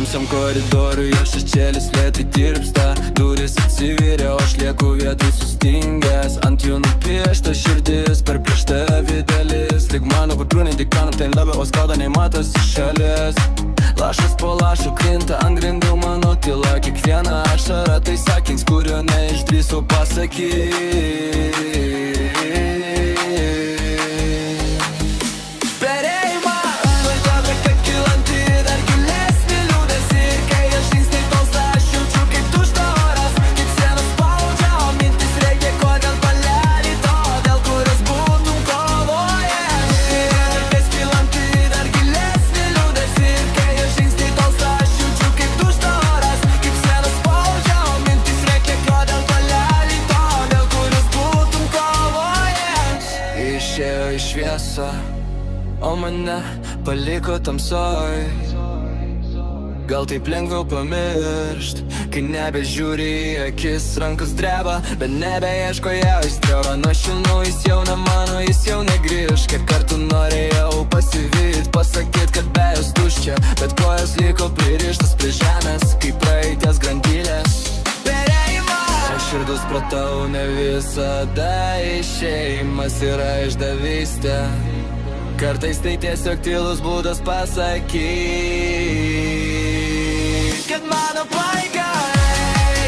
Tamsiam koridoriui jo šešėlis lėtai tirpsta. Durys atsiveria, o aš lieku vietoj sustingęs. Ant jų nupiešta širdis, perplėšta videlis. Lyg mano patrūniai diktanam, ten labiau skauda nei matos iš šalies. Lašas po lašo krinta ant grindų mano tyla. Kiekviena ašara tai sakins, kurio neišdrįsau pasakyti. Išėjo į šviesą, o mane paliko tamsoj. Gal taip lengviau pamiršt, kai nebežiūri į akis, rankos dreba, bet nebeieško ją įstrėva. Nuo šilnų jis jau ne mano, jis jau negrįž. Kiek kartų norėjau pasivyt, pasakyt, kad be jos tuščia, bet kojas liko pririštas prie žemės, kaip praeities grandylės. Širdus pratau, ne visada išėjimas yra išdavystė. Kartais tai tiesiog tylus būdas pasakyti, kad mano paiga,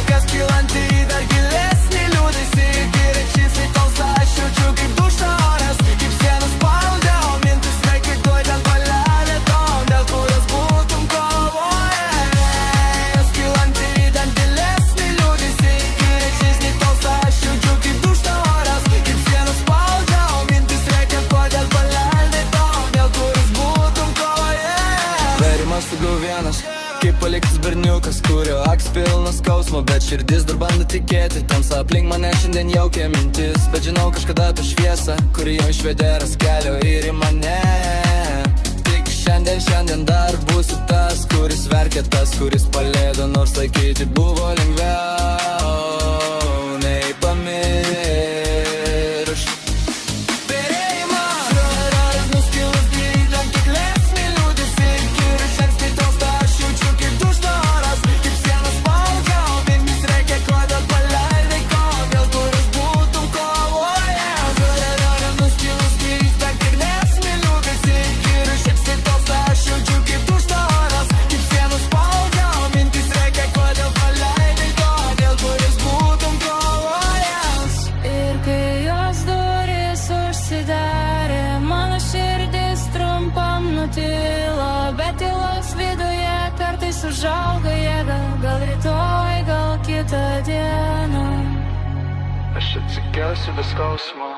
kas kylanti dar gilesnį liūdesį. Kirečys į talsą, aš jaučiu kaip dušta oras, kaip sienas spaudė, o mintis reikia tuoj ten palelė tom, dėl kurios būtum kovojęs. Kas kylanti dar gilesnį liūdesį. Sugau vienas, kaip paliktas berniukas, kurio akis pilnas skausmo, bet širdis dar bando tikėti. Tamsa aplink mane šiandien jaukia mintis, bet žinau kažkada tą šviesą, kuri jau išvedė raskelio ir į mane. Tik šiandien dar būsiu tas, kuris verkė, tas, kuris palėdo, nors sakyti buvo lengviau nei pamiršt. Bet tylos viduje kartais užauga jėga, gal rytoj, gal kitą dieną. Aš atsikelsiu be skausmo.